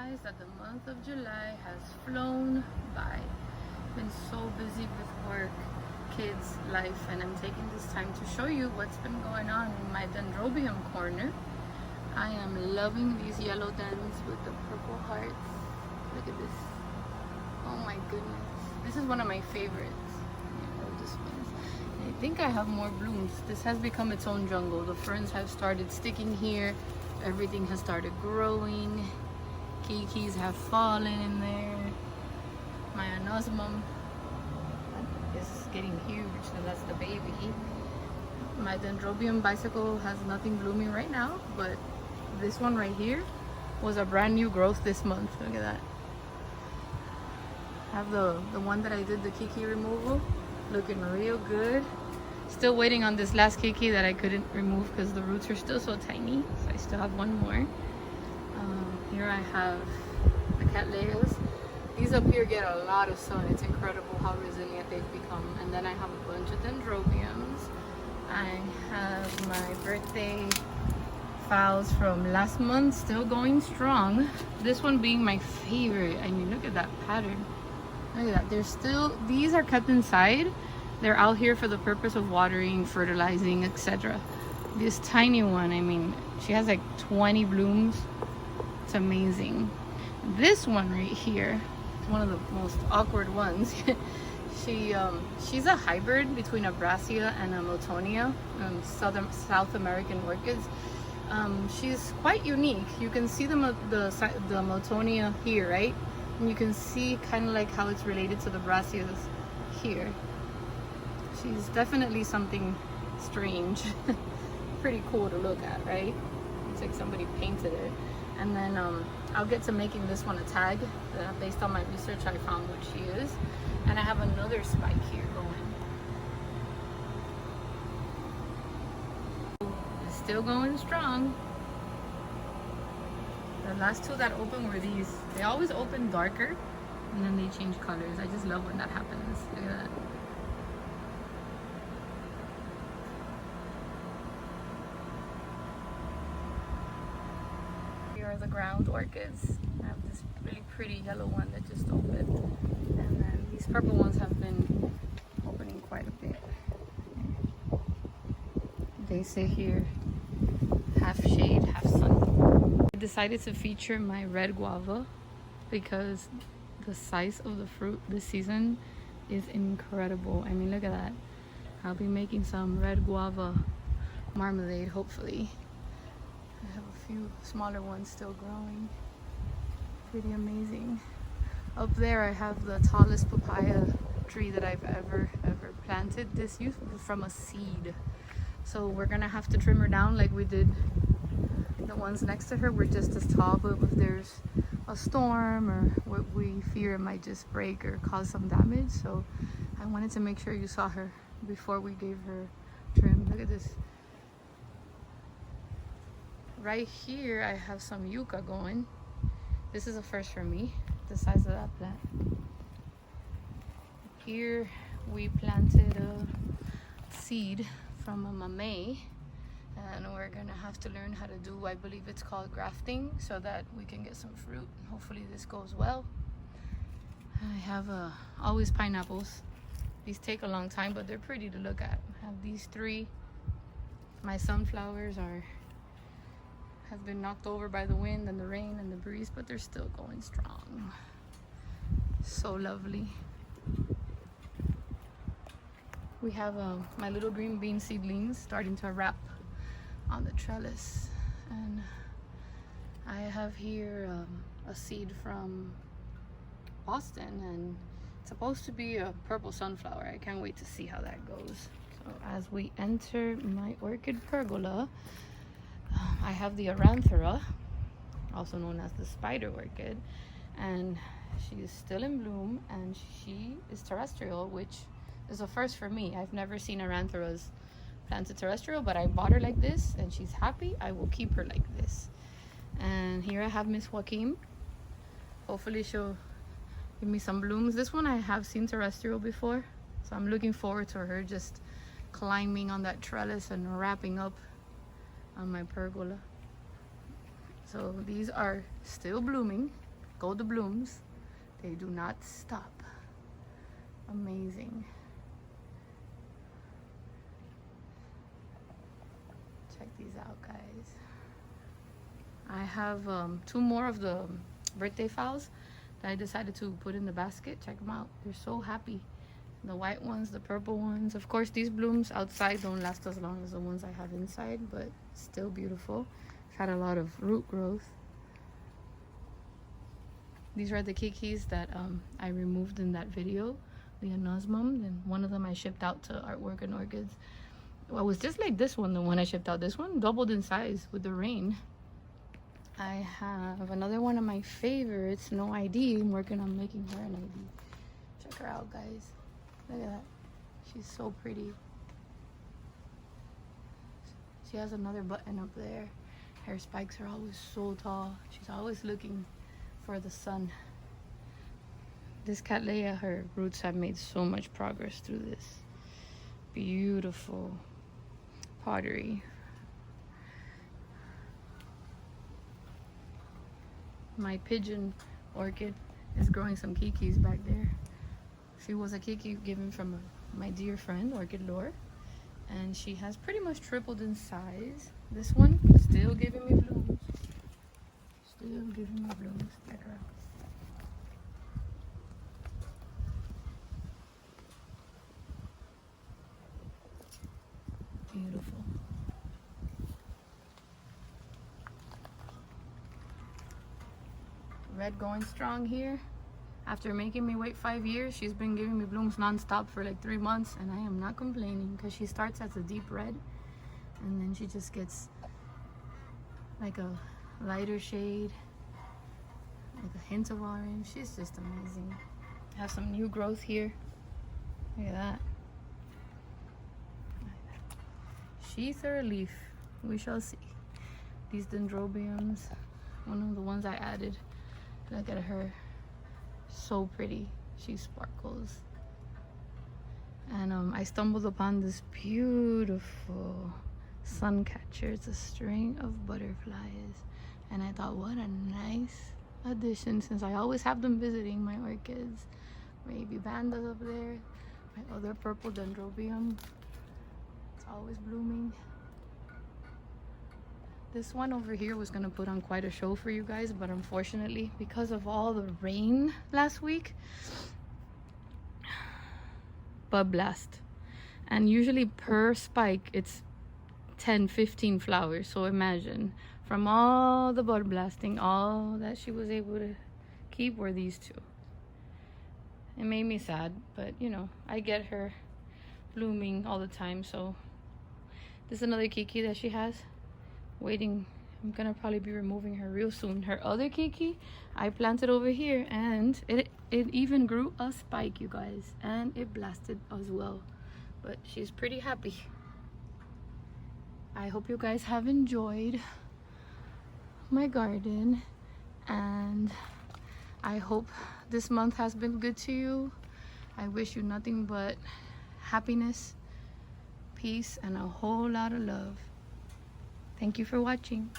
realize that the month of July has flown by. Been so busy with work, kids, life, and I'm taking this time to show you what's been going on in my dendrobium corner. I am loving these yellow dens with the purple hearts. Look at this. Oh my goodness. This is one of my favorites. This one's. I think I have more blooms. This has become its own jungle. The ferns have started sticking here. Everything has started growing. Kikis have fallen in there. My anosmum is getting huge, so that's the baby. My dendrobium bicycle has nothing blooming right now, but this one right here was a brand new growth this month. Look at that. I have the one that I did the Kiki removal, looking real good. Still waiting on this last Kiki that I couldn't remove because the roots are still so tiny, so I still have one more. Here I have the Cattleyas. These up here get a lot of sun. It's incredible how resilient they've become. And then I have a bunch of dendrobiums. I have my birthday files from last month still going strong. This one being my favorite. I mean, look at that pattern. Look at that. These are kept inside. They're out here for the purpose of watering, fertilizing, etc. This tiny one, I mean, she has like 20 blooms. It's amazing. This one right here, one of the most awkward ones. She's a hybrid between a Brassia and a Motonia, South American orchids. She's quite unique. You can see the Motonia here, right? And you can see kind of like how it's related to the Brassias here. She's definitely something strange. Pretty cool to look at, right? It's like somebody painted it. And then I'll get to making this one a tag. Based on my research, I found what she is. And I have another spike here going. It's still going strong. The last two that opened were these. They always open darker and then they change colors. I just love when that happens. Look at that. Here are the ground orchids. I have this really pretty yellow one that just opened. And then these purple ones have been opening quite a bit. They sit here half shade, half sun. I decided to feature my red guava because the size of the fruit this season is incredible. I mean, look at that. I'll be making some red guava marmalade, hopefully. I have a few smaller ones still growing. Pretty amazing. Up there I have the tallest papaya tree that I've ever planted. This used from a seed. So we're gonna have to trim her down like we did the ones next to her. We're just as tall, but if there's a storm or what we fear it might just break or cause some damage. So I wanted to make sure you saw her before we gave her trim. Look at this. Right here I have some yucca going. This is a first for me, the size of that plant. Here we planted a seed from a mamey, and we're gonna have to learn how to do, I believe it's called grafting, so that we can get some fruit. Hopefully this goes well. I have always pineapples. These take a long time, but they're pretty to look at. I have these three. My sunflowers have been knocked over by the wind and the rain and the breeze, but they're still going strong. So lovely. We have my little green bean seedlings starting to wrap on the trellis, and I have here a seed from Boston, and it's supposed to be a purple sunflower. I can't wait to see how that goes. So as we enter my orchid pergola, I have the Aranthera, also known as the spider orchid, and she is still in bloom, and she is terrestrial, which is a first for me. I've never seen Arantheras planted terrestrial, but I bought her like this and she's happy. I will keep her like this. And here I have Miss Joaquin. Hopefully she'll give me some blooms. This one I have seen terrestrial before, so I'm looking forward to her just climbing on that trellis and wrapping up on my pergola. So these are still blooming. go the blooms. They do not stop. Amazing. Check these out, guys. I have 2 more of the birthday phals that I decided to put in the basket. Check them out. They're so happy. The white ones, the purple ones. Of course, these blooms outside don't last as long as the ones I have inside, but still beautiful. It's had a lot of root growth. These are the kikis that I removed in that video, the anosmum, and one of them I shipped out to Artwork and Orchids. Well, it was just like this one, the one I shipped out. This one doubled in size with the rain. I have another one of my favorites, No ID. I'm working on making her an ID. Check her out, guys. Look at that. She's so pretty. She has another button up there. Her spikes are always so tall. She's always looking for the sun. This Cattleya, her roots have made so much progress through this beautiful pottery. My pigeon orchid is growing some kikis back there. She was a kiki given from my dear friend, Orchid Lore, and she has pretty much tripled in size. This one is still giving me blooms. Still giving me blooms. Check her out. Beautiful. Red going strong here. After making me wait 5 years, she's been giving me blooms non-stop for like 3 months, and I am not complaining because she starts as a deep red and then she just gets like a lighter shade, like a hint of orange. She's just amazing. I have some new growth here. Look at that. Sheath or a leaf, we shall see. These dendrobiums, one of the ones I added. Look at her. So pretty. She sparkles. And I stumbled upon this beautiful sun catcher. It's a string of butterflies, and I thought, what a nice addition, since I always have them visiting my orchids. Baby bandas up there, my other purple dendrobium, it's always blooming. This one over here was gonna put on quite a show for you guys, but unfortunately, because of all the rain last week, bud blast. And usually per spike, it's 10-15 flowers. So imagine, from all the bud blasting, all that she was able to keep were these 2. It made me sad, but you know, I get her blooming all the time. So this is another kiki that she has waiting. I'm gonna probably be removing her real soon. Her other kiki I planted over here, and it even grew a spike, you guys, and it blasted as well. But she's pretty happy. I hope you guys have enjoyed my garden, and I hope this month has been good to you. I wish you nothing but happiness, peace, and a whole lot of love. Thank you for watching.